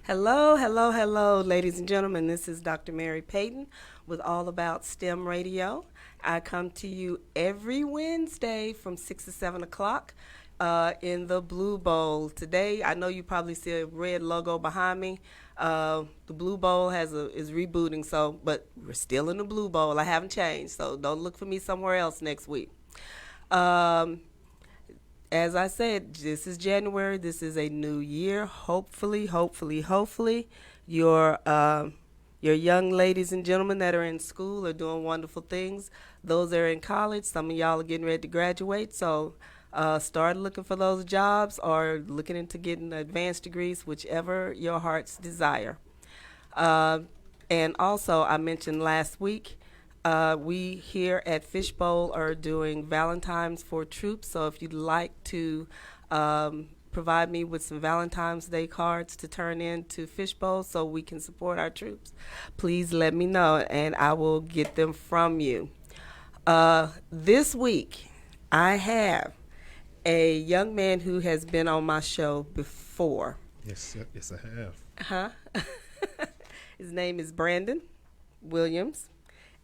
Hello, hello, hello, ladies and gentlemen. This is Dr. Mary Payton with All About STEM Radio. I come to you every Wednesday from 6 to 7 o'clock in the Blue Bowl. Today, I know you probably see a red logo behind me. The Blue Bowl is rebooting, but we're still in the Blue Bowl. I haven't changed, so don't look for me somewhere else next week. Um, as I said, this is January. This is a new year. Hopefully, your young ladies and gentlemen that are in school are doing wonderful things. Those that are in college, some of y'all are getting ready to graduate. So start looking for those jobs or looking into getting advanced degrees, whichever your heart's desire. Uh, and also, I mentioned last week, we here at Fishbowl are doing Valentine's for troops. So if you'd like to provide me with some Valentine's Day cards to turn in to Fishbowl so we can support our troops, please let me know and I will get them from you. This week, I have a young man who has been on my show before. Yes, I have. Huh? His name is Branden Williams,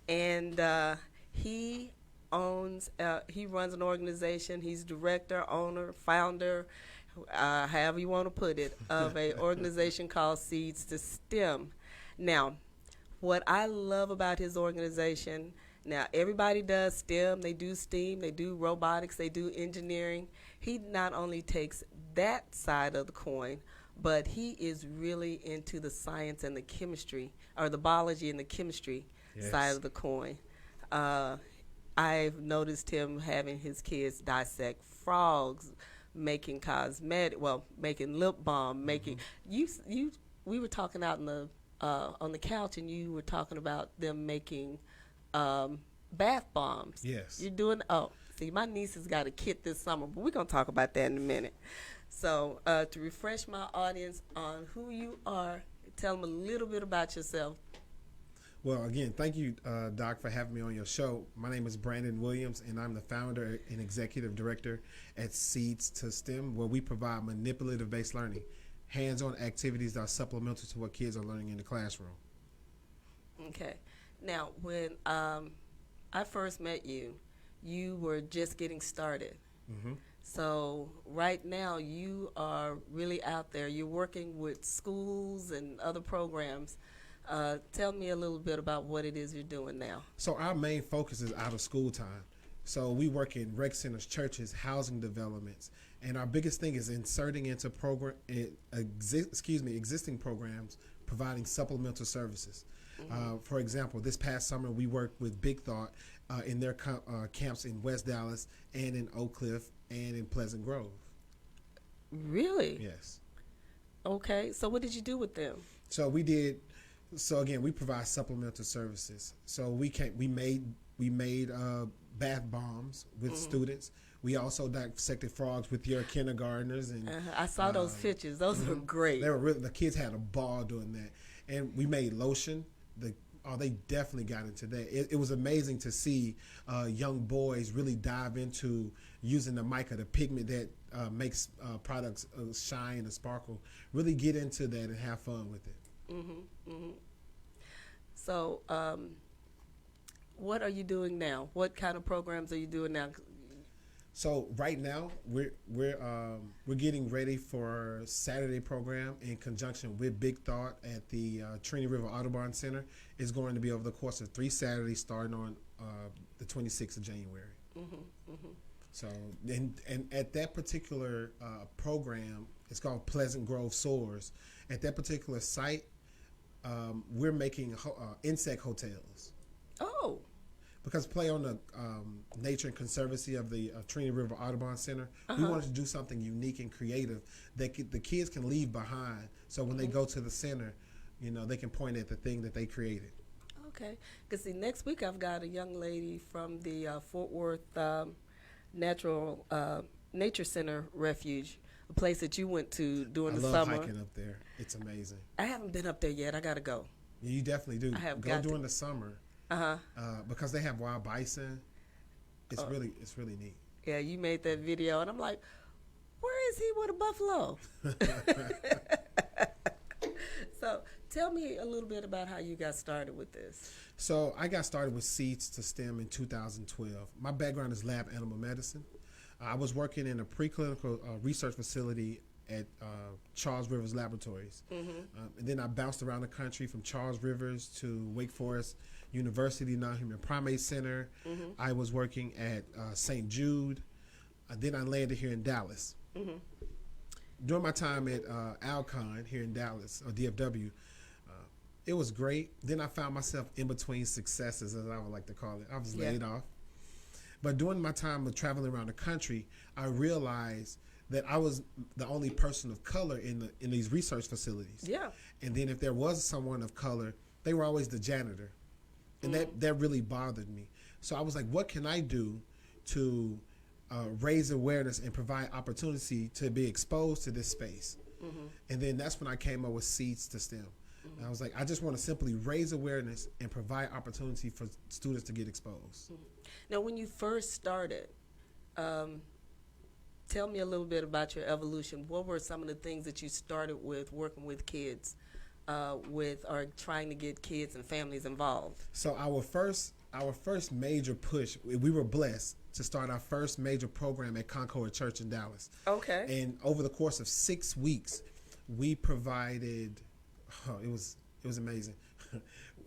and he runs an organization. He's director, owner, founder, however you want to put it, of an organization called Seeds to STEM. Now, what I love about his organization, now everybody does STEM, they do STEAM, they do robotics, they do engineering. He not only takes that side of the coin, but he is really into the science and the chemistry, or the biology and the chemistry side of the coin. I've noticed him having his kids dissect frogs, making making lip balm, making you. We were talking out in the on the couch, and you were talking about them making bath bombs. Yes. You're doing. Oh, see, my niece has got a kit this summer, but we're gonna talk about that in a minute. So to refresh my audience on who you are, tell them a little bit about yourself. Well, again, thank you, Doc, for having me on your show. My name is Branden Williams, and I'm the founder and executive director at Seeds to STEM, where we provide manipulative-based learning, hands-on activities that are supplemental to what kids are learning in the classroom. Okay. Now, when I first met you, you were just getting started. Mm-hmm. So right now you are really out there. You're working with schools and other programs. Tell me a little bit about what it is you're doing now. So our main focus is out of school time. So we work in rec centers, churches, housing developments, and our biggest thing is inserting into existing programs, providing supplemental services. Mm-hmm. For example, this past summer we worked with Big Thought in their camps in West Dallas and in Oak Cliff and in Pleasant Grove. Really? Yes. Okay. So what did you do with them? So again, we provide supplemental services. So we made bath bombs with students. We also dissected frogs with your kindergartners, and I saw those pictures. Those were great. The kids had a ball doing that, and we made lotion. They definitely got into that. It was amazing to see young boys really dive into using the mica, the pigment that makes products shine and sparkle. Really get into that and have fun with it. Mm-hmm, mm-hmm. So, what are you doing now? What kind of programs are you doing now? So right now we're getting ready for a Saturday program in conjunction with Big Thought at the Trinity River Audubon Center. It's going to be over the course of 3 Saturdays, starting on the 26th of January. Mm-hmm, mm-hmm. So and at that particular program, it's called Pleasant Grove Soars. At that particular site, we're making insect hotels. Oh. Because play on the Nature and Conservancy of the Trinity River Audubon Center, we wanted to do something unique and creative that the kids can leave behind. So when they go to the center, they can point at the thing that they created. Okay. Because see, next week I've got a young lady from the Fort Worth Nature Center Refuge, a place that you went to during the summer. I love hiking up there. It's amazing. I haven't been up there yet. I got to go. Yeah, you definitely do. I have go got during to. the summer. Uh-huh. Because they have wild bison. It's really neat. Yeah, you made that video, and I'm like, where is he with a buffalo? So tell me a little bit about how you got started with this. So I got started with Seeds to STEM in 2012. My background is lab animal medicine. I was working in a preclinical research facility at Charles Rivers Laboratories. And then I bounced around the country from Charles Rivers to Wake Forest University Non-Human Primate Center. I was working at St. Jude. Then I landed here in Dallas. During my time at Alcon here in Dallas, or DFW, it was great. Then I found myself in between successes, as I would like to call it. I was laid off. But during my time of traveling around the country, I realized that I was the only person of color in these research facilities. Yeah. And then if there was someone of color, they were always the janitor. And that really bothered me. So I was like, what can I do to raise awareness and provide opportunity to be exposed to this space? And then that's when I came up with Seeds to STEM. And I was like, I just want to simply raise awareness and provide opportunity for students to get exposed. Now, when you first started, tell me a little bit about your evolution. What were some of the things that you started with working with kids, or trying to get kids and families involved? So our first major push, we were blessed to start our first major program at Concord Church in Dallas. Okay. And over the course of 6 weeks, we provided, it was amazing.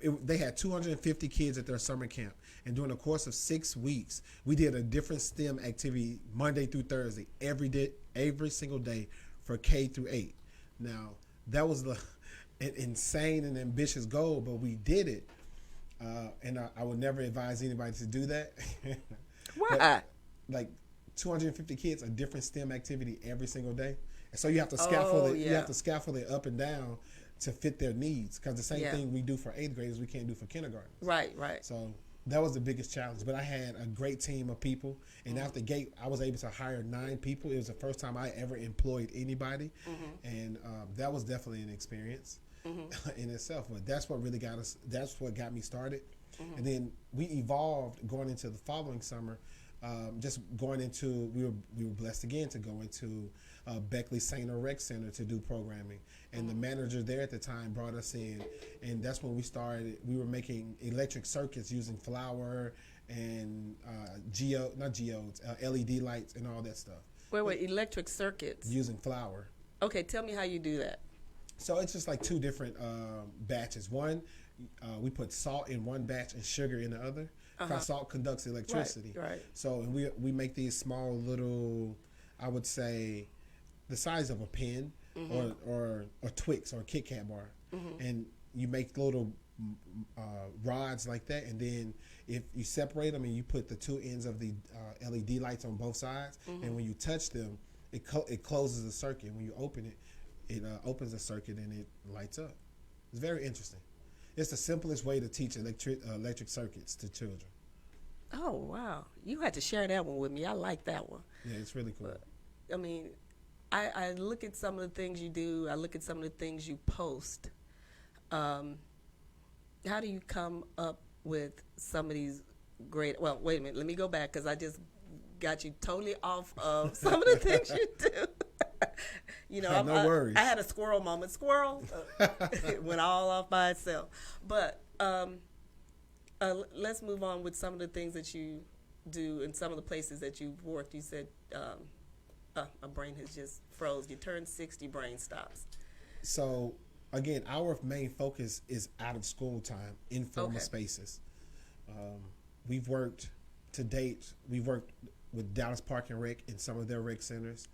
They had 250 kids at their summer camp. And during the course of 6 weeks, we did a different STEM activity Monday through Thursday, every single day for K through 8. Now, that was an insane and ambitious goal, but we did it. And I would never advise anybody to do that. Why? Like 250 kids, a different STEM activity every single day. And so you have to scaffold it. You have to scaffold it up and down to fit their needs, because the same thing we do for 8th graders we can't do for kindergartners. Right. So that was the biggest challenge. But I had a great team of people, and out the gate I was able to hire 9 people. It was the first time I ever employed anybody, and that was definitely an experience in itself. But that's what really got us. That's what got me started. And then we evolved going into the following summer. Just going into, we were blessed again to go into Beckley Sainer Rec Center to do programming, and the manager there at the time brought us in, and that's when we started. We were making electric circuits using flour and LED lights and all that stuff. Wait, electric circuits using flour. Okay, tell me how you do that. So it's just like 2 different batches. One, we put salt in one batch and sugar in the other. Because salt conducts electricity. Right. So we make these small little, I would say, the size of a pen or a Twix or a Kit Kat bar. And you make little rods like that. And then if you separate them and you put the 2 ends of the LED lights on both sides, and when you touch them, it closes the circuit. When you open it, it opens the circuit and it lights up. It's very interesting. It's the simplest way to teach electric circuits to children. Oh, wow. You had to share that one with me. I like that one. Yeah, it's really cool. But, I mean, I look at some of the things you do. I look at some of the things you post. How do you come up with some of these great... Well, wait a minute. Let me go back, because I just got you totally off of some of the things you do. You know, no worries. I had a squirrel moment. Squirrel it went all off by itself. But let's move on with some of the things that you do and some of the places that you've worked. You said my brain has just froze. You turned 60, brain stops. So again, our main focus is out of school time, informal spaces. We've worked to date. We've worked with Dallas Park and Rec in some of their rec centers,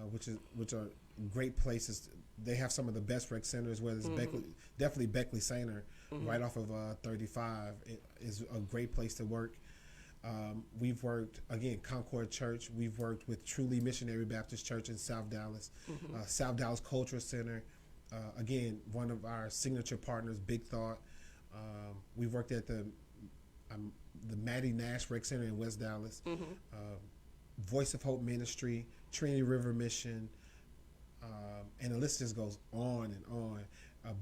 which are great places. They have some of the best rec centers, whether it's definitely Beckley Sainer, right off of 35. It is a great place to work. We've worked, again, Concord Church. We've worked with Truly Missionary Baptist Church in South Dallas, South Dallas Cultural Center. Again, one of our signature partners, Big Thought. We've worked at the Maddie Nash Rec Center in West Dallas, Voice of Hope Ministry, Trinity River Mission, and the list just goes on and on.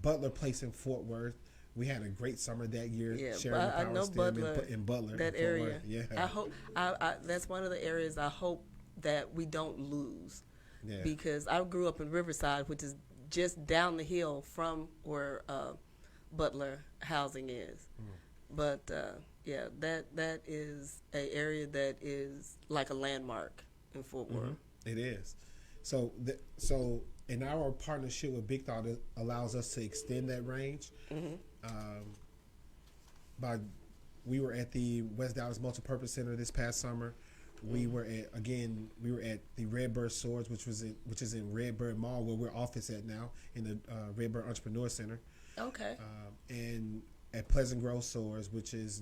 Butler Place in Fort Worth. We had a great summer that year. Yeah, sharing the I power know stem in Butler. that in Fort area. Worth. Yeah. I hope that's one of the areas I hope that we don't lose. Yeah. because I grew up in Riverside, which is just down the hill from where Butler housing is. But yeah, that is an area that is like a landmark in Fort Worth. It is. So in our partnership with Big Thought, it allows us to extend that range. We were at the West Dallas Multipurpose Center this past summer. We were at the Redbird Swords, which is in Redbird Mall, where we're office at now, in the Redbird Entrepreneur Center. Okay. And at Pleasant Grove Swords, which is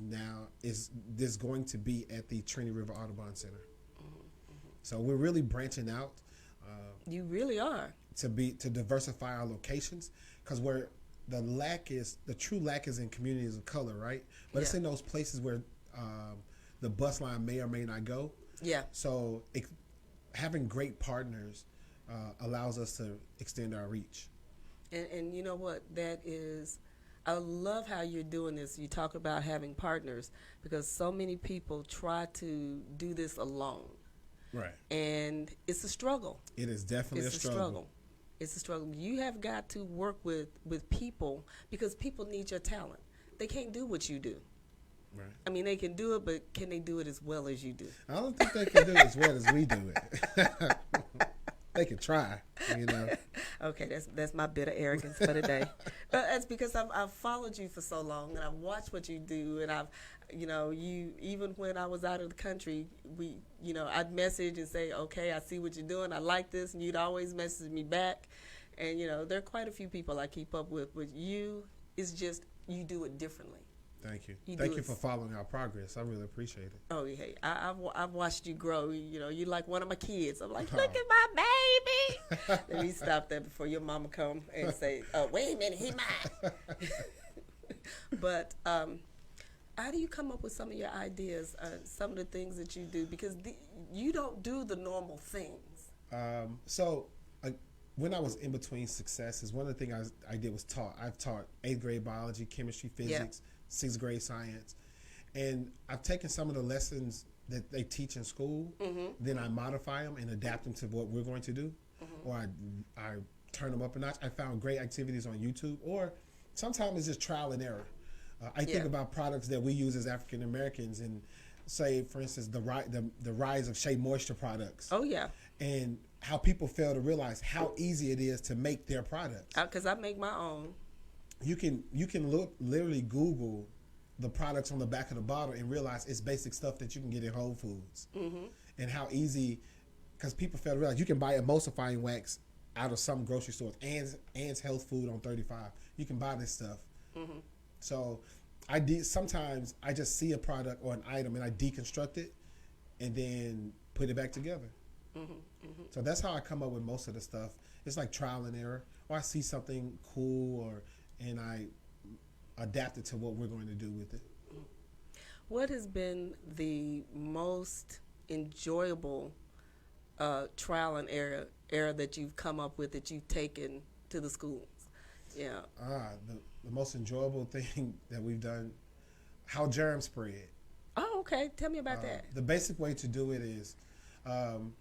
going to be at the Trinity River Audubon Center. So we're really branching out. You really are. To diversify our locations, because where the true lack is in communities of color, right? But it's in those places where the bus line may or may not go. Yeah. So having great partners allows us to extend our reach. And you know what? That is, I love how you're doing this. You talk about having partners, because so many people try to do this alone. Right. And it's a struggle. It is definitely a struggle. It's a struggle. You have got to work with people, because people need your talent. They can't do what you do. Right. I mean, they can do it, but can they do it as well as you do? I don't think they can do it as well as we do it. They can try, you know. Okay, that's my bit of arrogance for today. But that's because I've followed you for so long, and I've watched what you do, and you even when I was out of the country, I'd message and say, okay, I see what you're doing, I like this, and you'd always message me back. And there are quite a few people I keep up with, but you do it differently. Thank you. Thank you for following our progress. I really appreciate it. Oh, hey, I've watched you grow. You're like one of my kids. I'm like, look at my baby. Let me stop that before your mama come and say, oh, wait a minute, he mine. But how do you come up with some of your ideas, some of the things that you do? Because you don't do the normal things. When I was in between successes, one of the things I did was taught. I've taught 8th grade biology, chemistry, physics, 6th grade science. And I've taken some of the lessons that they teach in school, then I modify them and adapt them to what we're going to do. Or I turn them up a notch. I found great activities on YouTube, or sometimes it's just trial and error. I think about products that we use as African Americans, and say, for instance, the rise of Shea Moisture products. Oh, yeah. And how people fail to realize how easy it is to make their products. Because I make my own. You can literally Google the products on the back of the bottle and realize it's basic stuff that you can get in Whole Foods. And how easy, because people fail to realize you can buy emulsifying wax out of some grocery stores. Ann's Health Food on 35. You can buy this stuff. So sometimes I just see a product or an item and I deconstruct it and then put it back together. So that's how I come up with most of the stuff. It's like trial and error, or I see something cool, and I adapt it to what we're going to do with it. What has been the most enjoyable trial and error that you've come up with, that you've taken to the schools? Yeah. The most enjoyable thing that we've done, how germs spread. Oh, okay. Tell me about that. The basic way to do it is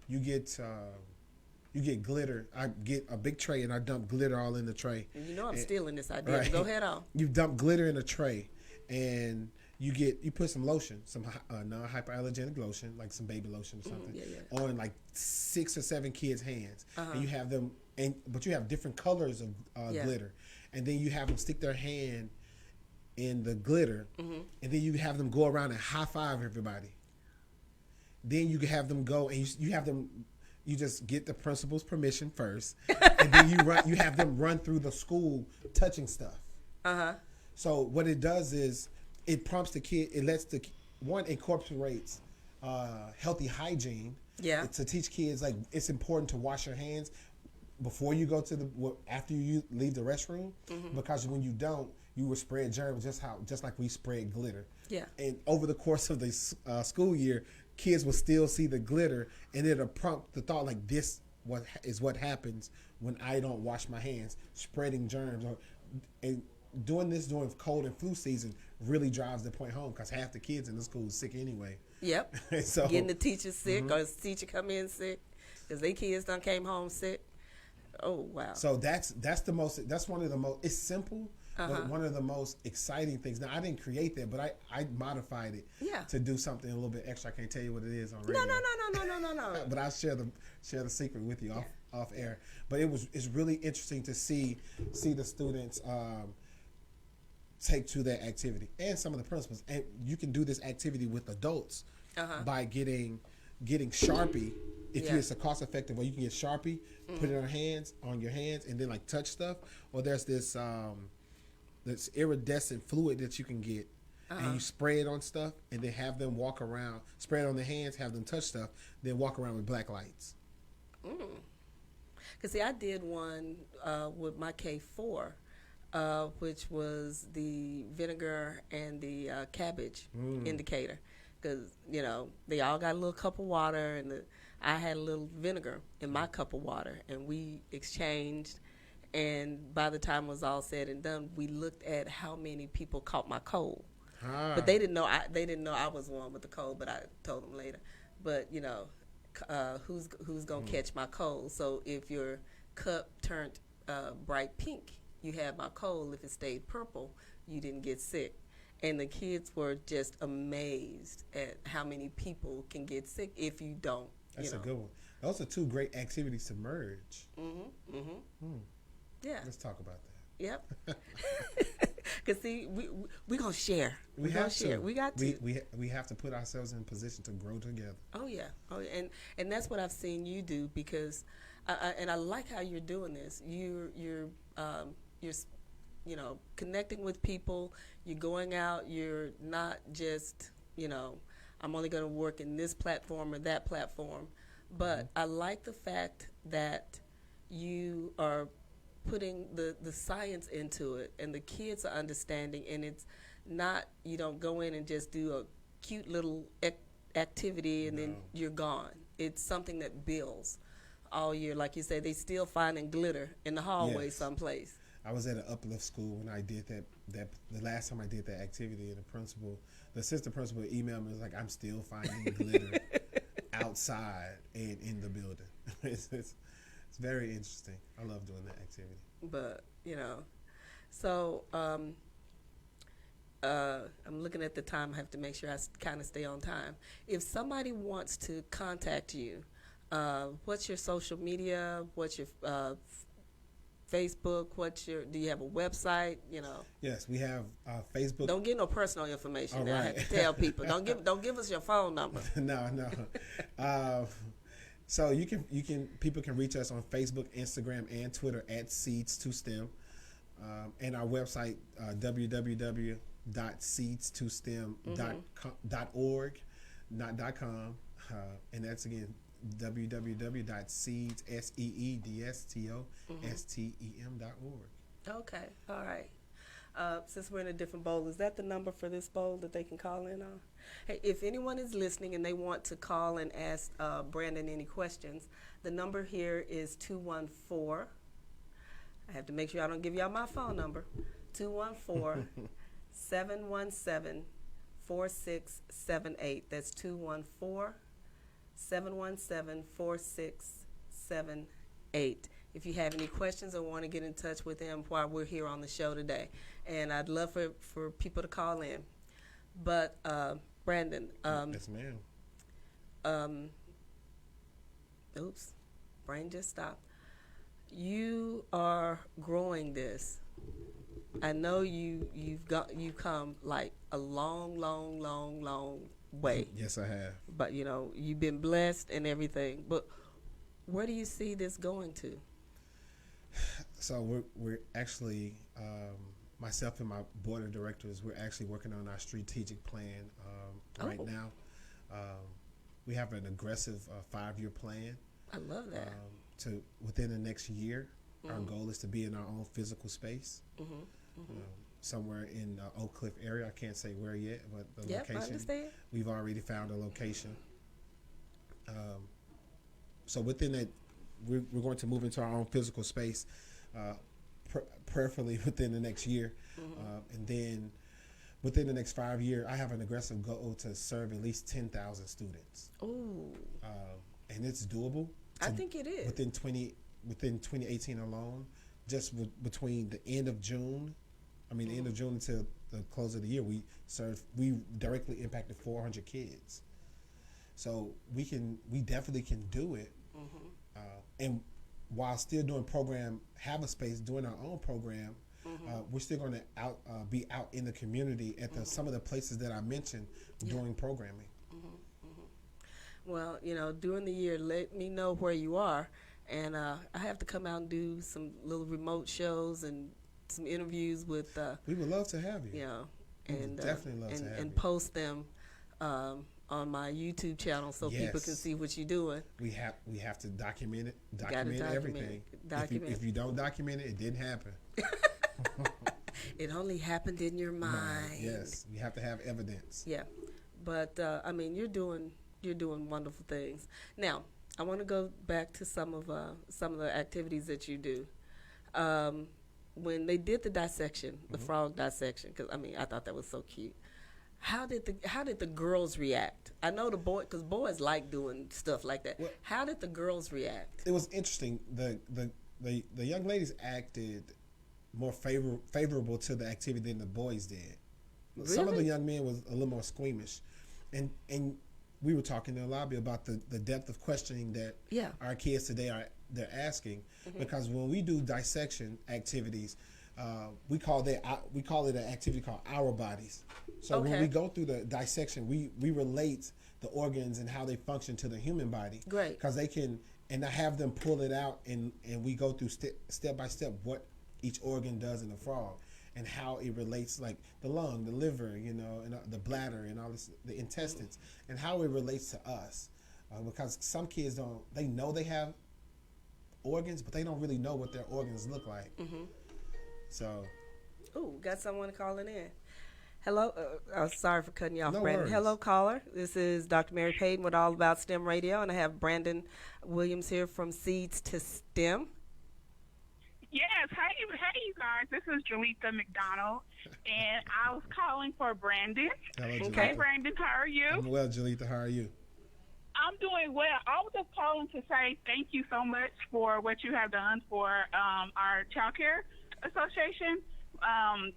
you get glitter. I get a big tray and I dump glitter all in the tray. And I'm stealing this idea. Right. Go ahead on. You dump glitter in a tray, and you put some lotion, some non-hyperallergenic lotion, like some baby lotion or something, on like 6 or 7 kids' hands, and you have them, but you have different colors of glitter, and then you have them stick their hand in the glitter, and then you have them go around and high five everybody. Then you have them go and you have them. You just get the principal's permission first, and then you have them run through the school touching stuff. So what it does is it prompts the kid. It lets incorporates healthy hygiene. Yeah. To teach kids, like, it's important to wash your hands before you go to after you leave the restroom, because when you don't, you will spread germs just like we spread glitter. Yeah. And over the course of the school year, kids will still see the glitter, and it'll prompt the thought, like, this is what happens when I don't wash my hands, spreading germs. And doing this during cold and flu season really drives the point home, because half the kids in the school is sick anyway. Yep. So getting the teacher sick, or the teacher come in sick. because they kids done came home sick. Oh wow. So that's one of the most. It's simple, but one of the most exciting things. Now I didn't create that, but I modified it to do something a little bit extra. I can't tell you what it is on radio. No. But I'll share the secret with you off air. But it's really interesting to see the students take to that activity, and some of the principals. And you can do this activity with adults by getting Sharpie. If it's a cost effective way, you can get Sharpie, put it on your hands, and then like touch stuff. Or there's this iridescent fluid that you can get, and you spray it on stuff, and then have them walk around, spray it on their hands, have them touch stuff, then walk around with black lights. Because see, I did one with my K4, which was the vinegar and the cabbage indicator. Because, they all got a little cup of water, and I had a little vinegar in my cup of water, and we exchanged. And by the time it was all said and done, we looked at how many people caught my cold. But they didn't know I was the one with the cold, but I told them later. But, who's going to catch my cold? So if your cup turned bright pink, you had my cold. If it stayed purple, you didn't get sick. And the kids were just amazed at how many people can get sick if you don't. That's a good one. Those are two great activities to merge. Yeah. Let's talk about that. Yep. Because see, we gonna share. We have to share. to. We got to. We have to put ourselves in position to grow together. Oh yeah. And that's what I've seen you do, because, and I like how you're doing this. You're connecting with people. You're going out. You're not just, I'm only going to work in this platform or that platform. But I like the fact that you are putting the science into it, and the kids are understanding, and it's not, you don't go in and just do a cute little activity and then you're gone. It's something that builds all year. Like you said, they still finding glitter in the hallway someplace. I was at an uplift school when I did that the last time I did that activity, and the assistant principal emailed me, was like, I'm still finding glitter outside and in the building. It's very interesting. I love doing that activity. But, so I'm looking at the time. I have to make sure I kind of stay on time. If somebody wants to contact you, what's your social media? What's your Facebook? Do you have a website? Yes, we have Facebook. Don't give no personal information. Right. I have to tell people. Don't give us your phone number. No. So people can reach us on Facebook, Instagram, and Twitter at Seeds2STEM, and our website www.seeds2stem.org, not .com, and that's again www.seedstem.org. Okay, all right. Since we're in a different bowl, is that the number for this bowl that they can call in on? Hey, if anyone is listening and they want to call and ask Branden any questions, the number here is 214. I have to make sure I don't give y'all my phone number. 214-717-4678. That's 214-717-4678. If you have any questions or want to get in touch with them while we're here on the show today. And I'd love for people to call in. But, Branden. Yes, ma'am. Oops. Brain just stopped. You are growing this. I know you've come like a long way. Yes, I have. But, you've been blessed and everything. But where do you see this going to? So we're actually, myself and my board of directors, we're actually working on our strategic plan right now. We have an aggressive 5-year plan. I love that. To within the next year, our goal is to be in our own physical space, somewhere in the Oak Cliff area. I can't say where yet, but the location. I understand. We've already found a location. So within that, we're going to move into our own physical space, prayerfully within the next year, and then within the next 5 years, I have an aggressive goal to serve at least 10,000 students. Ooh. And it's doable. I think it is. Within 2018 alone, just between the end of June, the end of June until the close of the year, we directly impacted 400 kids. So we definitely can do it, and while still doing have a space, doing our own program, we're still going to be out in the community at some of the places that I mentioned doing programming. Well, during the year, let me know where you are, and I have to come out and do some little remote shows and some interviews with. We would love to have you. And definitely love to have and you. post them on my YouTube channel so people can see what you're doing. We have to document it. Document everything. If you don't document it, it didn't happen. It only happened in your mind. Yes, you have to have evidence. Yeah, but you're doing wonderful things. Now, I want to go back to some of the activities that you do. When they did the dissection, the frog dissection, because I thought that was so cute. How did the girls react? I know because boys like doing stuff like that. Well, how did the girls react? It was interesting. The young ladies acted more favorable to the activity than the boys did. Really? Some of the young men was a little more squeamish, and we were talking in the lobby about the depth of questioning that our kids today they're asking, because when we do dissection activities, we call it an activity called our bodies. So when we go through the dissection, we relate the organs and how they function to the human body. Great. Because they can, and I have them pull it out, and we go through step by step what each organ does in the frog and how it relates, like the lung, the liver, and the bladder and all this, the intestines, and how it relates to us. Because some kids they know they have organs, but they don't really know what their organs look like. So. Ooh, got someone calling in. Hello. Sorry for cutting you off, No Brandon. worries. Hello, caller. This is Dr. Mary Payton with All About STEM Radio, and I have Branden Williams here from Seeds to STEM. Yes, hey you guys. This is Julita McDonald, and I was calling for Branden. Hello, Julita. Hey, Branden, how are you? I'm well, Julita. How are you? I'm doing well. I was just calling to say thank you so much for what you have done for our Child Care Association.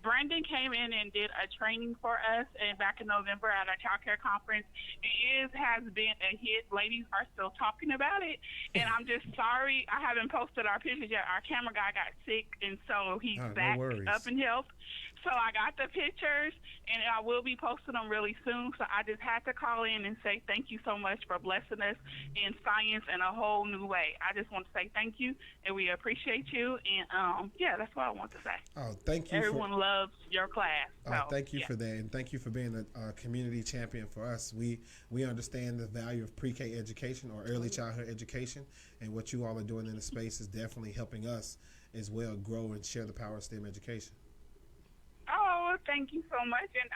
Branden came in and did a training for us back in November at our Child Care Conference. It has been a hit. Ladies are still talking about it, and I'm just sorry I haven't posted our pictures yet. Our camera guy got sick, and so he's back up in health. So I got the pictures, and I will be posting them really soon. So I just had to call in and say thank you so much for blessing us in science in a whole new way. I just want to say thank you, and we appreciate you. And that's what I want to say. Oh, thank you. Everyone loves your class. So, thank you for that, and thank you for being a community champion for us. We understand the value of pre-K education or early childhood education, and what you all are doing in the space is definitely helping us as well grow and share the power of STEM education. Oh, thank you so much. And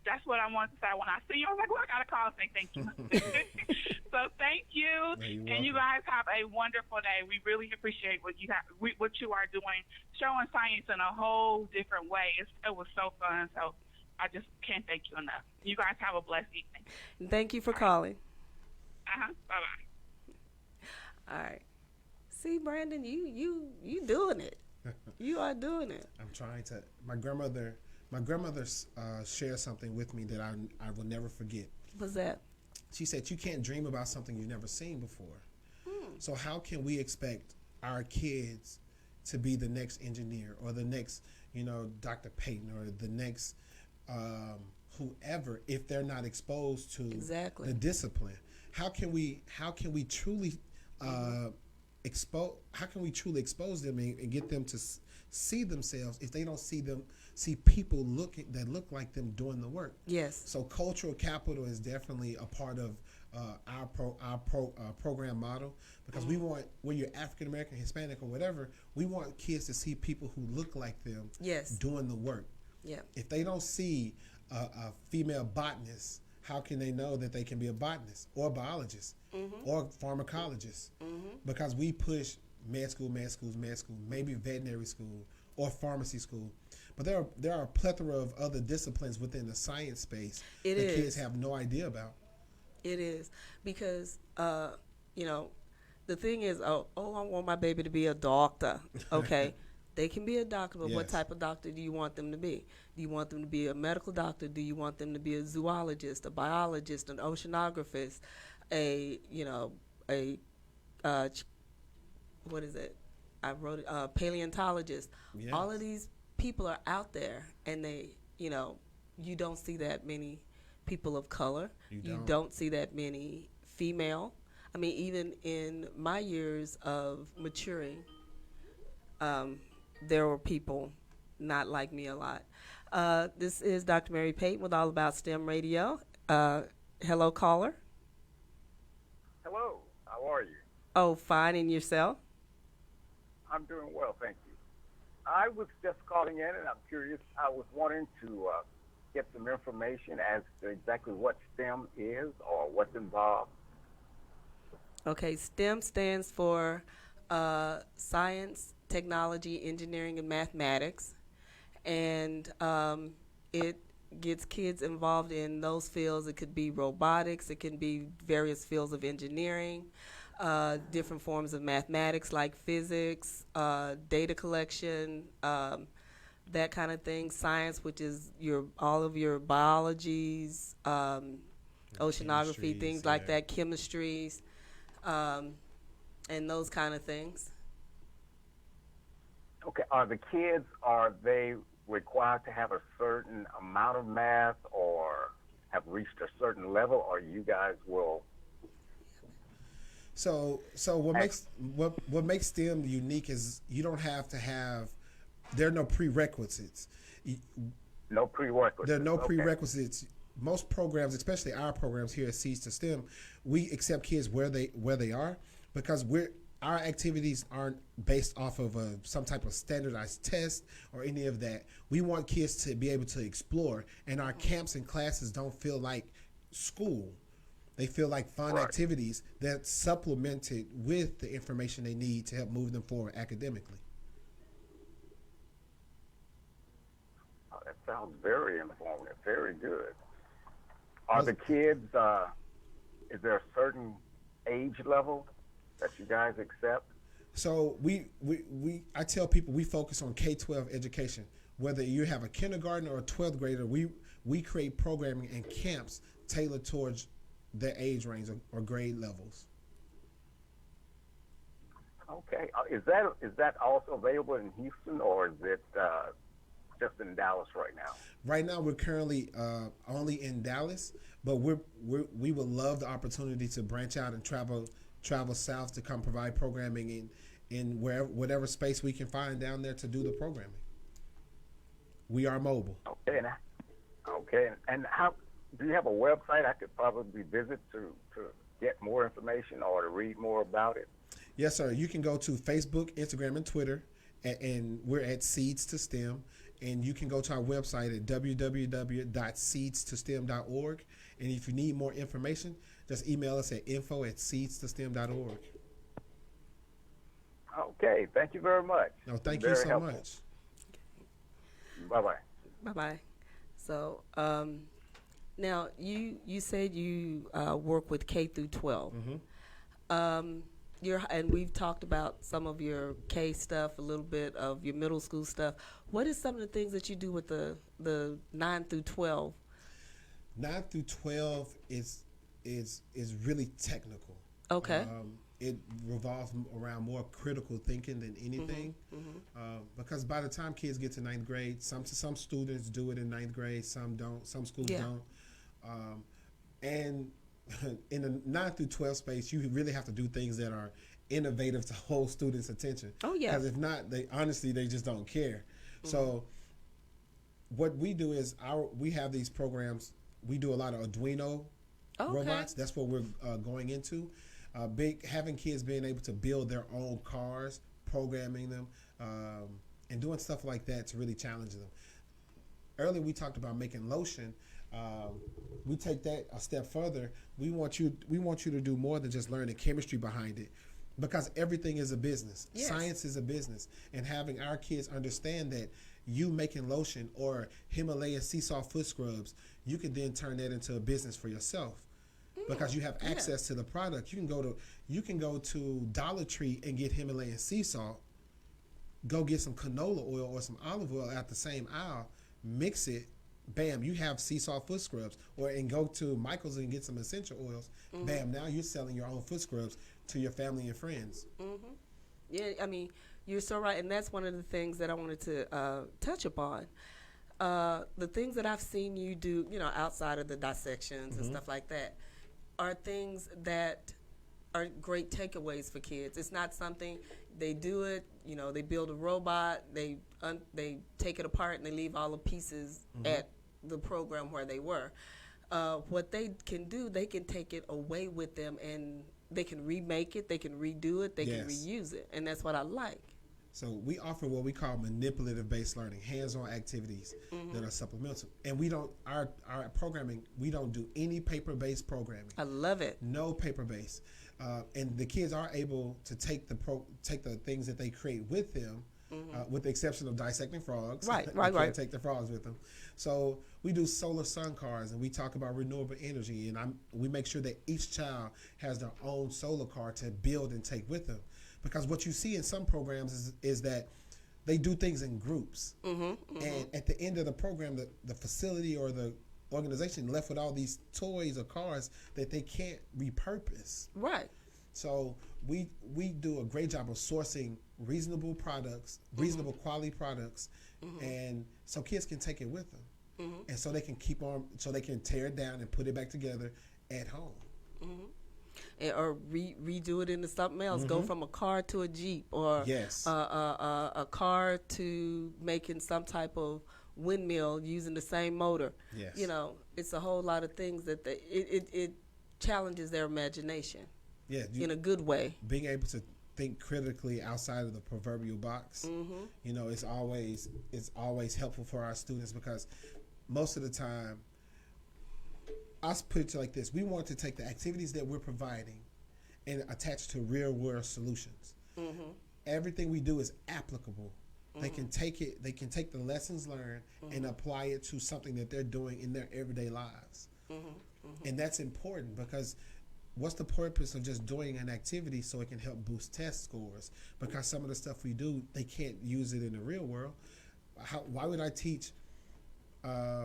that's what I wanted to say. When I see you, I was like, well, I got to call and say thank you. So thank you. And you guys have a wonderful day. We really appreciate what you are doing, showing science in a whole different way. It was so fun. So I just can't thank you enough. You guys have a blessed evening. Thank you for calling. Bye-bye. All right. See, Branden, you doing it. You are doing it. I'm trying to. My grandmother shared something with me that I will never forget. What's that? She said, "You can't dream about something you've never seen before." So how can we expect our kids to be the next engineer or the next, Dr. Payton or the next whoever if they're not exposed to the discipline? How can we truly expose them and get them to see themselves if they don't see people that look like them doing the work? Yes. So cultural capital is definitely a part of our program model, because we want, when you're African American, Hispanic, or whatever, we want kids to see people who look like them doing the work. Yeah. If they don't see a female botanist, how can they know that they can be a botanist or a biologist or pharmacologist? Because we push med school, maybe veterinary school or pharmacy school. But there are a plethora of other disciplines within the science space that kids have no idea about. It is because, the the thing is, I want my baby to be a doctor. Okay, they can be a doctor, but what Yes. type of doctor do you want them to be? Do you want them to be a medical doctor? Do you want them to be a zoologist, a biologist, an oceanographer, a a ch- what is it? I wrote it. Paleontologist. Yes. All of these people are out there, and you don't see that many people of color. You don't see that many female. I mean, even in my years of maturing, there were people not like me a lot. This is Dr. Mary Payton with All About STEM Radio. Hello, caller. Hello, how are you? Oh, fine, and yourself? I'm doing well, thank you. I was just calling in, and I'm curious. I was wanting to get some information as to exactly what STEM is or what's involved. Okay, STEM stands for science, technology, engineering, and mathematics. And it gets kids involved in those fields. It could be robotics, it can be various fields of engineering, different forms of mathematics like physics, data collection, that kind of thing. Science, which is all of your biologies, oceanography, things like that, chemistries, and those kind of things. Okay, are they required to have a certain amount of math or have reached a certain level, or you guys will? So what makes STEM unique is you don't have to have. There are no prerequisites. No prerequisites. There are no Okay. prerequisites. Most programs, especially our programs here at Seeds to STEM, we accept kids where they are because our activities aren't based off of some type of standardized test or any of that. We want kids to be able to explore, and our camps and classes don't feel like school. They feel like fun Right. activities that's supplemented with the information they need to help move them forward academically. Oh, that sounds very informative. Very good. Are the kids? Is there a certain age level that you guys accept? So I tell people we focus on K-12 education. Whether you have a kindergarten or a 12th grader, we create programming and camps tailored towards their age range or grade levels. Okay. Is that also available in Houston, or is it just in Dallas right now? Right now, we're currently only in Dallas, but we would love the opportunity to branch out and travel south to come provide programming in whatever space we can find down there to do the programming. We are mobile. Okay. And how do you have a website I could probably visit to get more information or to read more about it? Yes, sir. You can go to Facebook, Instagram, and Twitter, and we're at Seeds to STEM. And you can go to our website at www.seedstostem.org. And if you need more information, just email us at info@seedstostem.org. Okay. Thank you very much. No, thank you Very so helpful. much. Bye-bye. Bye-bye. So now you said you work with K through 12. Mm-hmm. And we've talked about some of your K stuff, a little bit of your middle school stuff. What is some of the things that you do with the 9 through 12? 9 through 12 is really technical. Okay. It revolves around more critical thinking than anything, because by the time kids get to ninth grade, some students do it in ninth grade, some don't, some schools don't, and in the 9 through 12 space, you really have to do things that are innovative to hold students' attention. Oh yeah. Because if not, they just don't care. So what we do is we have these programs. We do a lot of Arduino robots. That's what we're going into. Having kids being able to build their own cars, programming them, and doing stuff like that to really challenge them. Earlier we talked about making lotion. We take that a step further. We want you to do more than just learn the chemistry behind it, because everything is a business. Yes. Science is a business, and having our kids understand that you making lotion or Himalayan sea salt foot scrubs, you can then turn that into a business for yourself. because you have access to the product. You can go to Dollar Tree and get Himalayan sea salt. Go get some canola oil or some olive oil at the same aisle. Mix it. Bam, you have sea salt foot scrubs. And go to Michael's and get some essential oils. Bam, now you're selling your own foot scrubs to your family and friends. Yeah, I mean, you're so right, and that's one of the things that I wanted to touch upon. The things that I've seen you do, outside of the dissections and stuff like that, are things that are great takeaways for kids. It's not something they do it. They build a robot, they take it apart, and they leave all the pieces at the program where they were. What they can do, they can take it away with them, and they can remake it, they can redo it, they can reuse it, and that's what I like. So we offer what we call manipulative-based learning, hands-on activities that are supplemental. And our programming, we don't do any paper-based programming. I love it. No paper-based. And the kids are able to take the things that they create with them, with the exception of dissecting frogs. Right. Take the frogs with them. So we do solar sun cars, and we talk about renewable energy, and we make sure that each child has their own solar car to build and take with them. Because what you see in some programs is that they do things in groups. And at the end of the program, the facility or the organization left with all these toys or cars that they can't repurpose. Right. So we do a great job of sourcing reasonable products, reasonable quality products, and so kids can take it with them. And so they can so they can tear it down and put it back together at home. Or redo it into something else. Go from a car to a Jeep, or a car to making some type of windmill using the same motor. Yes. It's a whole lot of things that it challenges their imagination. Yeah, in a good way. Being able to think critically outside of the proverbial box. It's always helpful for our students, because most of the time, I'll put it like this: we want to take the activities that we're providing and attach to real world solutions. Everything we do is applicable. They can take it. They can take the lessons learned and apply it to something that they're doing in their everyday lives. And that's important, because what's the purpose of just doing an activity so it can help boost test scores? Because some of the stuff we do, they can't use it in the real world. Why would I teach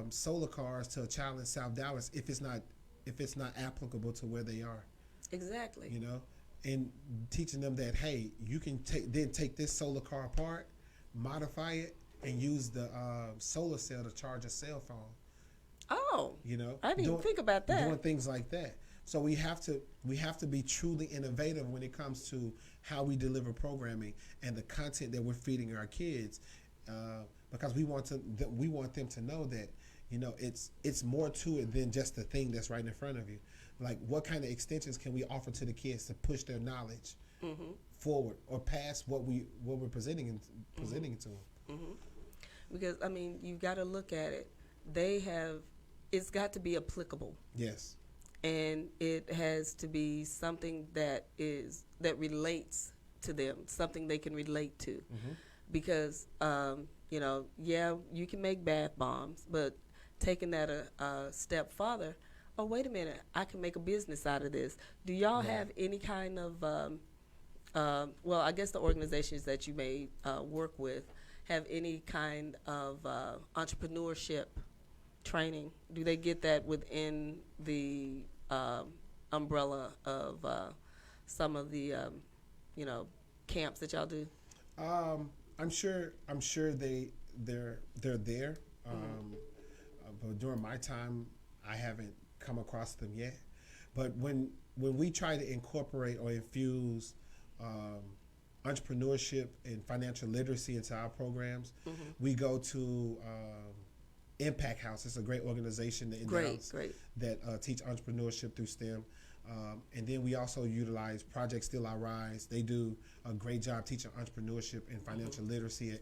solar cars to a child in South Dallas if it's not applicable to where they are? Exactly. And teaching them that, hey, you can take this solar car apart, modify it, and use the solar cell to charge a cell phone. Oh, I didn't even think about that. Doing things like that. So we have to be truly innovative when it comes to how we deliver programming and the content that we're feeding our kids, because we want them to know that it's more to it than just the thing that's right in front of you. Like, what kind of extensions can we offer to the kids to push their knowledge forward or past what we're presenting it to them? Because you've got to look at it. It's got to be applicable. Yes. And it has to be something that relates to them, something they can relate to. Because you can make bath bombs, but taking that a step farther, oh, wait a minute, I can make a business out of this. Do y'all have any kind of I guess the organizations that you may work with have any kind of entrepreneurship training? Do they get that within the umbrella of some of the camps that y'all do? I'm sure they're there. But during my time, I haven't come across them yet. But when we try to incorporate or infuse entrepreneurship and financial literacy into our programs, we go to Impact House. It's a great organization that teach entrepreneurship through STEM. And then we also utilize Project Still I Rise. They do a great job teaching entrepreneurship and financial literacy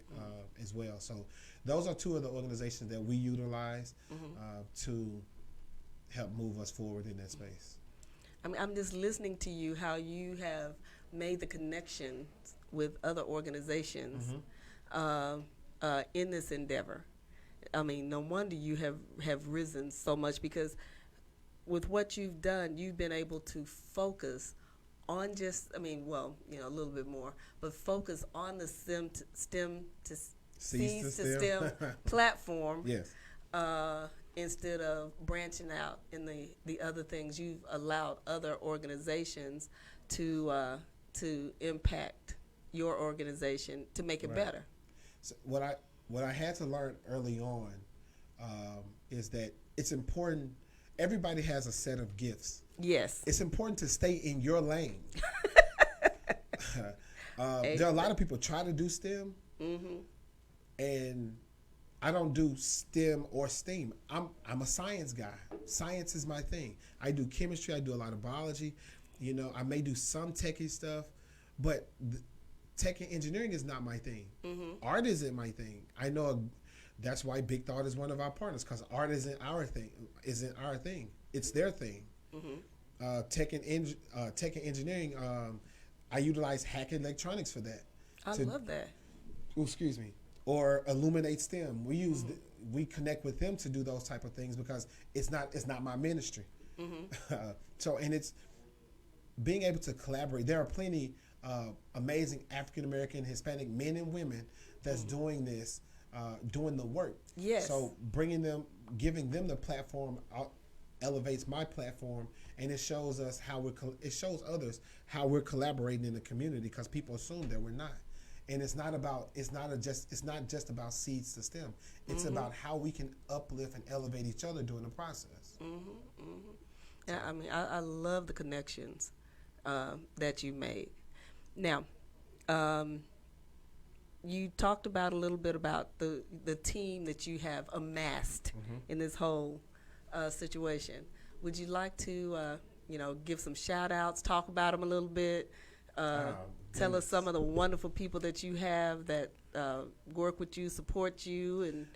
as well. So those are two of the organizations that we utilize to help move us forward in that space. I'm just listening to you, how you have made the connections with other organizations in this endeavor. No wonder you have risen so much, because with what you've done, you've been able to focus on just, I mean, well, a little bit more, but focus on the STEM to seeds to STEM platform. Yes. Instead of branching out in the other things, you've allowed other organizations to impact your organization to make it better. So what I had to learn early on is that it's important. Everybody has a set of gifts. Yes. It's important to stay in your lane. There are a lot of people try to do STEM, and I don't do STEM or STEAM. I'm a science guy. Science is my thing. I do chemistry. I do a lot of biology. I may do some techie stuff, but tech and engineering is not my thing. Art isn't my thing. I know that's why Big Thought is one of our partners, because art isn't our thing. It's their thing. Tech and engineering. I utilize Hack Electronics for that. I love that. Excuse me. Or Illuminate STEM. We connect with them to do those type of things because it's not my ministry. So, and it's being able to collaborate. There are plenty amazing African American, Hispanic men and women that's doing this, doing the work. Yes. So giving them the platform elevates my platform, and it shows us it shows others how we're collaborating in the community, because people assume that we're not. And it's not just about seeds to STEM. It's about how we can uplift and elevate each other during the process. Yeah, I mean, I love the connections that you made. Now, you talked about a little bit about the team that you have amassed in this whole situation. Would you like to, give some shout outs, talk about them a little bit? Tell us some of the wonderful people that you have that work with you, support you, and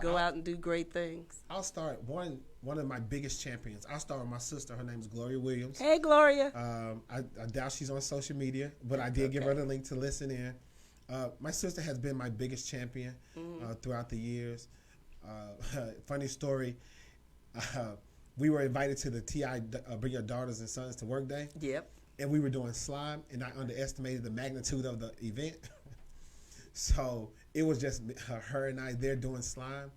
go out and do great things. I'll start one of my biggest champions. I'll start with my sister. Her name is Gloria Williams. Hey, Gloria. I doubt she's on social media, but I did give her the link to listen in. My sister has been my biggest champion throughout the years. Funny story. We were invited to the TI Bring Your Daughters and Sons to Work Day. Yep. And we were doing slime, and I underestimated the magnitude of the event. So it was just her and I there doing slime.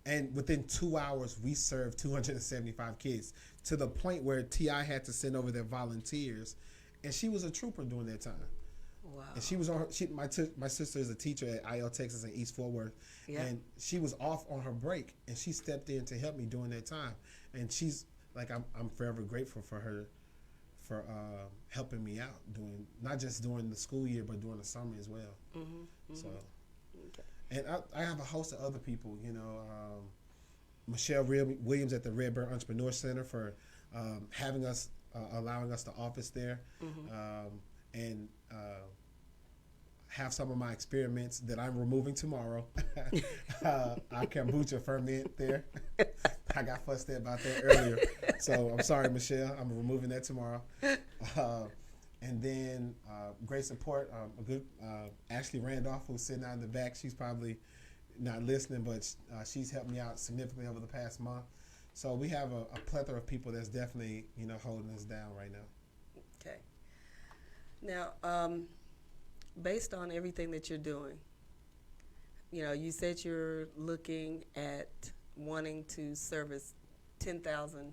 And within 2 hours, we served 275 kids, to the point where TI had to send over their volunteers. And she was a trooper during that time. Wow. And she was on my sister is a teacher at IL Texas in East Fort Worth. Yeah. And she was off on her break, and she stepped in to help me during that time. And she's like, I'm forever grateful for her for helping me out not just during the school year, but during the summer as well. So, and I have a host of other people, Michelle Williams at the Redbird Entrepreneur Center for allowing us the office there, and have some of my experiments that I'm removing tomorrow. Our kombucha ferment there. I got fussed at about that earlier. So I'm sorry, Michelle. I'm removing that tomorrow. And then great support. A good Ashley Randolph, who's sitting out in the back. She's probably not listening, but she's helped me out significantly over the past month. So we have a plethora of people that's definitely holding us down right now. Okay. Now, based on everything that you're doing, you said you're looking at wanting to service 10,000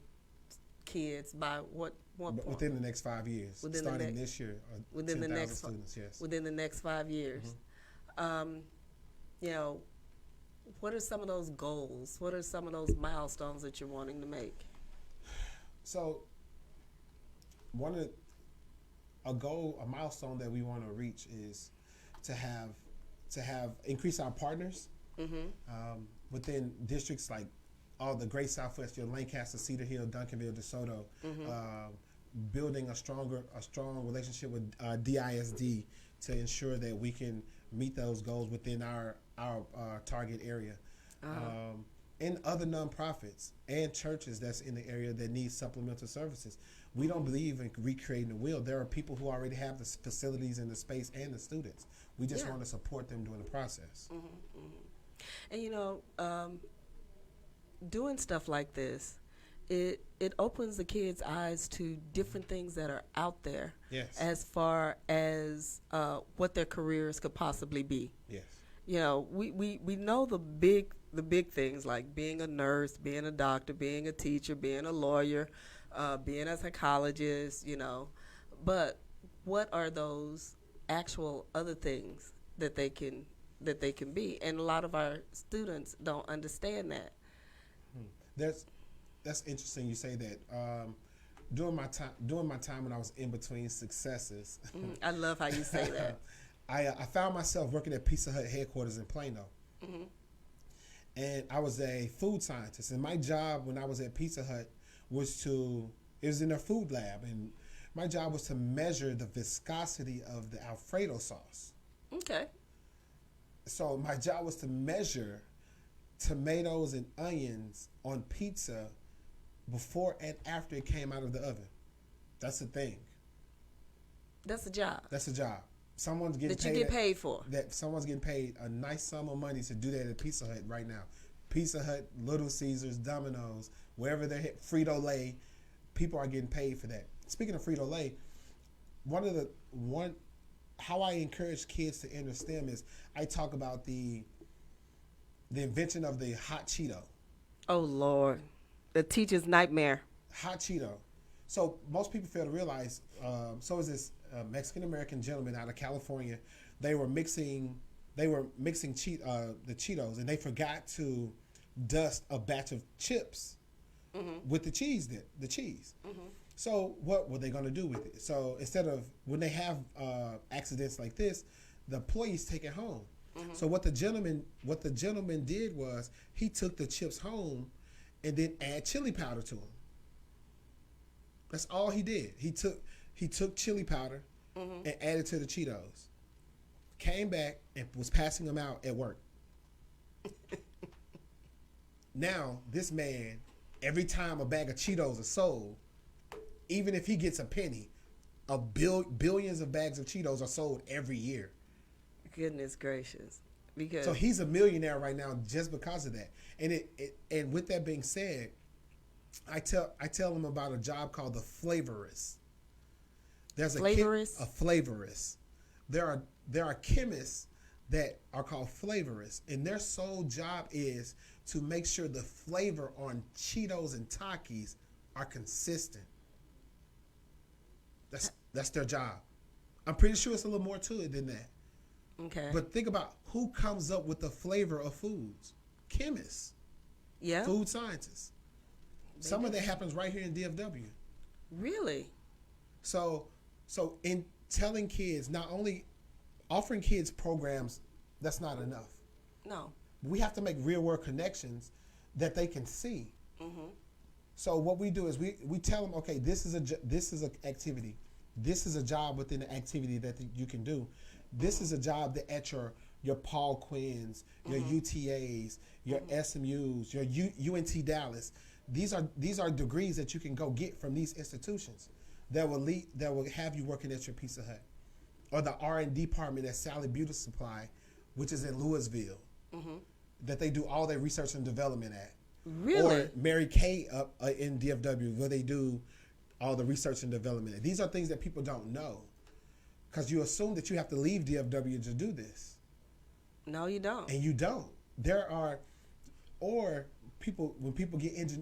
kids by what point? Within the next 5 years. Starting this year. Within the next students, yes. Within the next 5 years. What are some of those goals? What are some of those milestones that you're wanting to make? So, a milestone that we want to reach is to have increase our partners within districts like all the Great Southwest, Lancaster, Cedar Hill, Duncanville, DeSoto, building a strong relationship with DISD to ensure that we can meet those goals within our target area. And other nonprofits and churches that's in the area that need supplemental services. We don't believe in recreating the wheel. There are people who already have the facilities and the space and the students. We just want to support them during the process. And doing stuff like this, it opens the kids' eyes to different things that are out there. Yes. As far as what their careers could possibly be. Yes. You know, we know the big things like being a nurse, being a doctor, being a teacher, being a lawyer, being a psychologist, you know. But what are those actual other things that they can be? And a lot of our students don't understand that. That's interesting you say that. During my time when I was in between successes, I love how you say that. I found myself working at Pizza Hut headquarters in Plano. Mm-hmm. And I was a food scientist. And my job when I was at Pizza Hut was it was in their food lab. And my job was to measure the viscosity of the Alfredo sauce. Okay. So my job was to measure tomatoes and onions on pizza before and after it came out of the oven. That's the thing. That's a job. That's a job. Someone's getting that you get paid for. That someone's getting paid a nice sum of money to do that at Pizza Hut right now. Pizza Hut, Little Caesars, Domino's, wherever they're hit, Frito-Lay, people are getting paid for that. Speaking of Frito-Lay, how I encourage kids to enter STEM is I talk about the invention of the hot Cheeto. Oh Lord, the teacher's nightmare. Hot Cheeto. So most people fail to realize. So is this Mexican American gentleman out of California. They were mixing the Cheetos, and they forgot to dust a batch of chips with the cheese. Mm-hmm. So what were they going to do with it? So instead of when they have accidents like this, the employees take it home. Mm-hmm. So what the gentleman did was he took the chips home and then add chili powder to them. That's all he did. He took chili powder and added to the Cheetos. Came back and was passing them out at work. Now, this man, every time a bag of Cheetos is sold, even if he gets a penny, billions of bags of Cheetos are sold every year. Goodness gracious. So he's a millionaire right now just because of that. And with that being said, I tell them about a job called the flavorist. There's a flavorist. There are chemists that are called flavorists, and their sole job is to make sure the flavor on Cheetos and Takis are consistent. That's their job. I'm pretty sure it's a little more to it than that. Okay. But think about who comes up with the flavor of foods. Chemists. Yeah. Food scientists. Some of that happens right here in DFW. Really? So in telling kids, not only offering kids programs, that's not enough. No. We have to make real world connections that they can see. Mm-hmm. So what we do is we tell them, okay, this is an activity. This is a job within the activity that you can do. This is a job that at your Paul Quinn's, your UTAs, your SMUs, your UNT Dallas. These are degrees that you can go get from these institutions that will have you working at your Pizza Hut, or the R&D department at Sally Beauty Supply, which is in Louisville, that they do all their research and development at. Really? Or Mary Kay up in DFW, where they do all the research and development at. These are things that people don't know, because you assume that you have to leave DFW to do this. No, you don't. And you don't. When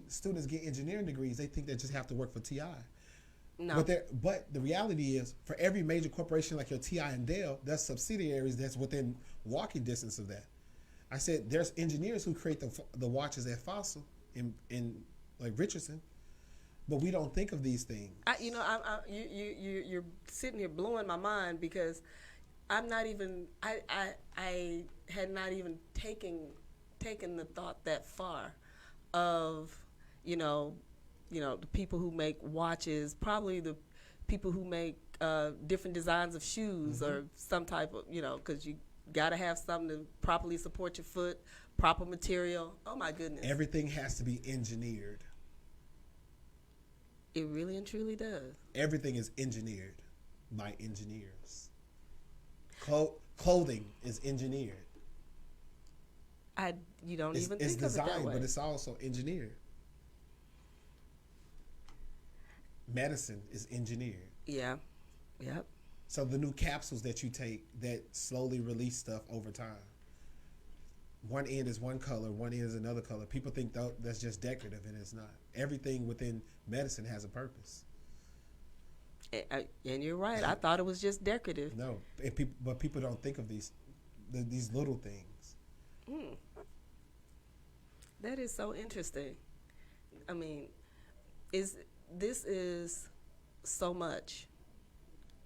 students get engineering degrees, they think they just have to work for TI. No. But the reality is, for every major corporation like your TI and Dell, there's subsidiaries that's within walking distance of that. I said there's engineers who create the watches at Fossil in like Richardson, but we don't think of these things. You're sitting here blowing my mind, because I'm not even I had not even taken the thought that far of the people who make watches, probably the people who make different designs of shoes, or some type of, because you got to have something to properly support your foot, proper material. Oh my goodness. Everything has to be engineered. It really and truly does. Everything is engineered by engineers. Clothing is engineered. You don't even think it's of designed, it that way. but it's also engineered. medicine is engineered. Yeah. Yep. So the new capsules that you take that slowly release stuff over time. One end is one color, one end is another color. People think that's just decorative, and it's not. Everything within medicine has a purpose. And you're right. I thought it was just decorative. No, but people don't think of these little things. Mm. That is so interesting. I mean, this is so much.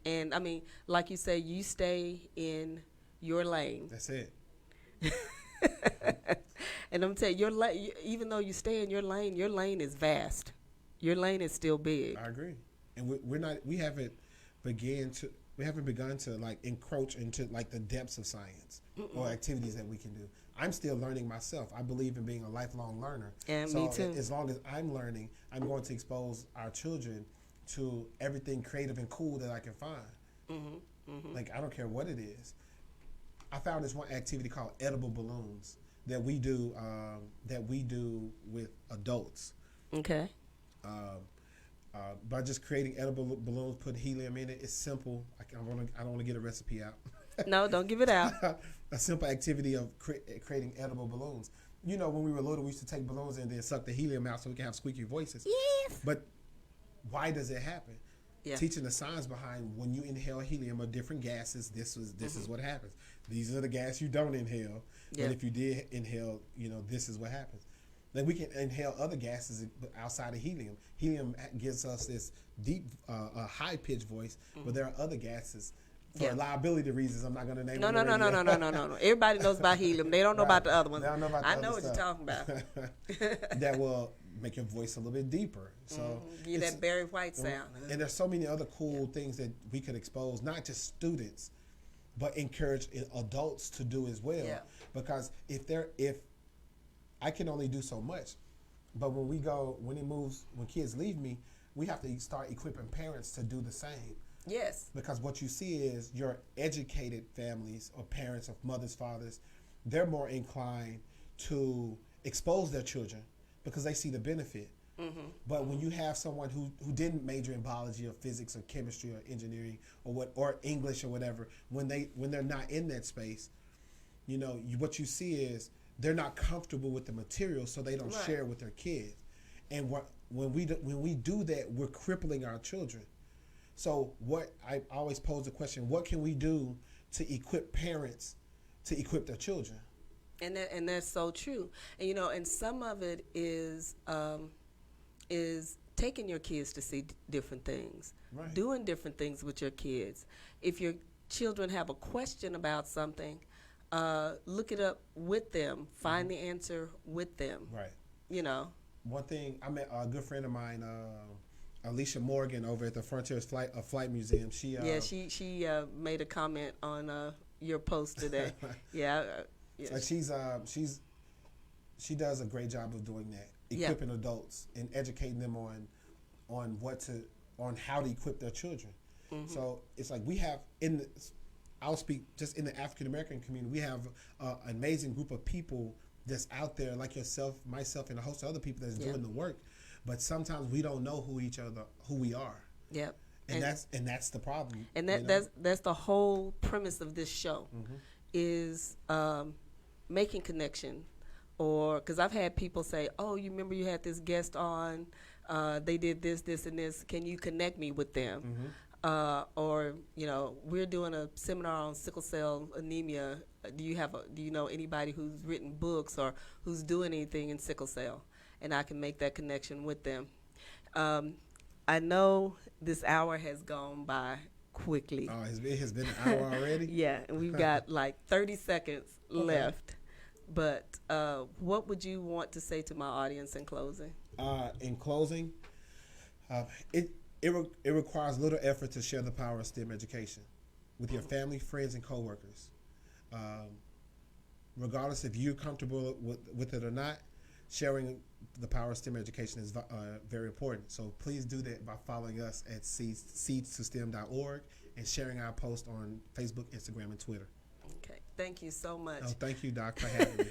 And I mean, like you say, you stay in your lane. That's it. And I'm telling you, even though you stay in your lane is vast. Your lane is still big. I agree. And we haven't begun to like encroach into like the depths of science or activities that we can do. I'm still learning myself. I believe in being a lifelong learner. And so me too. As long as I'm learning, I'm going to expose our children to everything creative and cool that I can find. Mm-hmm. Mm-hmm. Like, I don't care what it is. I found this one activity called edible balloons that we do with adults. Okay. By just creating edible balloons, put helium in it. It's simple. I don't want to get a recipe out. No, don't give it out. A simple activity of creating edible balloons. You know, when we were little, we used to take balloons and then suck the helium out so we can have squeaky voices. Yes. But why does it happen? Yeah. Teaching the science behind when you inhale helium or different gases, this is what happens. These are the gas you don't inhale. Yeah. But if you did inhale, this is what happens. Then we can inhale other gases outside of helium. Helium gives us this deep, high-pitched voice, but there are other gases. For liability reasons, I'm not going to name them. No. Everybody knows about helium. They don't know about the other ones. They don't know about the I know other what you're stuff. talking about. That will make your voice a little bit deeper. So Give that Barry White sound. And there's so many other cool things that we could expose, not just students, but encourage adults to do as well. Yeah. Because if I can only do so much, but when kids leave me, we have to start equipping parents to do the same. Yes. Because what you see is your educated families or parents of mothers, fathers, they're more inclined to expose their children because they see the benefit. Mm-hmm. But when you have someone who didn't major in biology or physics or chemistry or engineering or English or whatever, when they're not in that space, what you see is they're not comfortable with the material, so they don't share with their kids. And when we do that, we're crippling our children. So what I always pose the question: what can we do to equip parents to equip their children? And that's so true. And and some of it is taking your kids to see different things, doing different things with your kids. If your children have a question about something, look it up with them, find the answer with them. Right. One thing, I met a good friend of mine, Alicia Morgan, over at the Frontiers Flight Museum. She made a comment on your post today. So she does a great job of doing that, equipping adults and educating them on how to equip their children. Mm-hmm. So it's like we have I'll speak just in the African American community. We have an amazing group of people that's out there, like yourself, myself, and a host of other people that's doing the work. But sometimes we don't know who we are. Yep. And that's the problem. And that's the whole premise of this show, is making connection. Or because I've had people say, "Oh, you remember you had this guest on? They did this, and this. Can you connect me with them?" Or we're doing a seminar on sickle cell anemia. Do you know anybody who's written books or who's doing anything in sickle cell? And I can make that connection with them. I know this hour has gone by quickly. Oh, it has been an hour already? Yeah, and we've got like 30 seconds left. But what would you want to say to my audience in closing? In closing, it requires little effort to share the power of STEM education with your family, friends, and coworkers. Regardless if you're comfortable with it or not, sharing the power of STEM education is very important. So please do that by following us at seedstostem.org and sharing our post on Facebook, Instagram, and Twitter. Okay. Thank you so much. Oh, thank you, Doc, for having me.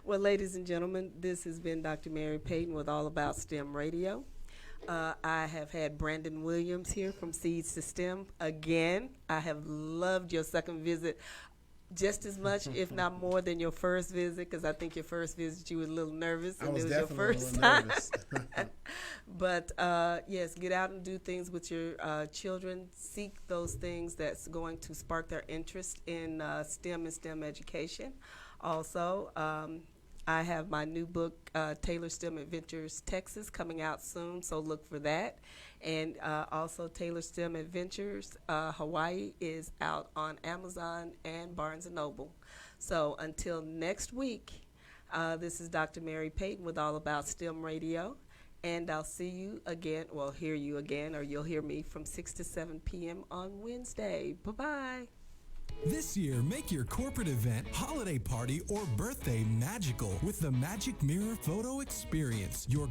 Well, ladies and gentlemen, this has been Dr. Mary Payton with All About STEM Radio. I have had Branden Williams here from Seeds to STEM. Again, I have loved your second visit just as much, if not more, than your first visit, because I think your first visit you were a little nervous, and I was it was your definitely first a little time. nervous. But yes, get out and do things with your children. Seek those things that's going to spark their interest in STEM and STEM education. Also, I have my new book, Taylor STEM Adventures Texas, coming out soon, so look for that. And also Taylor STEM Adventures Hawaii is out on Amazon and Barnes & Noble. So until next week, this is Dr. Mary Payton with All About STEM Radio. And I'll see you again, well, hear you again, or you'll hear me from 6 to 7 p.m. on Wednesday. Bye-bye. This year, make your corporate event, holiday party, or birthday magical with the Magic Mirror Photo Experience. Your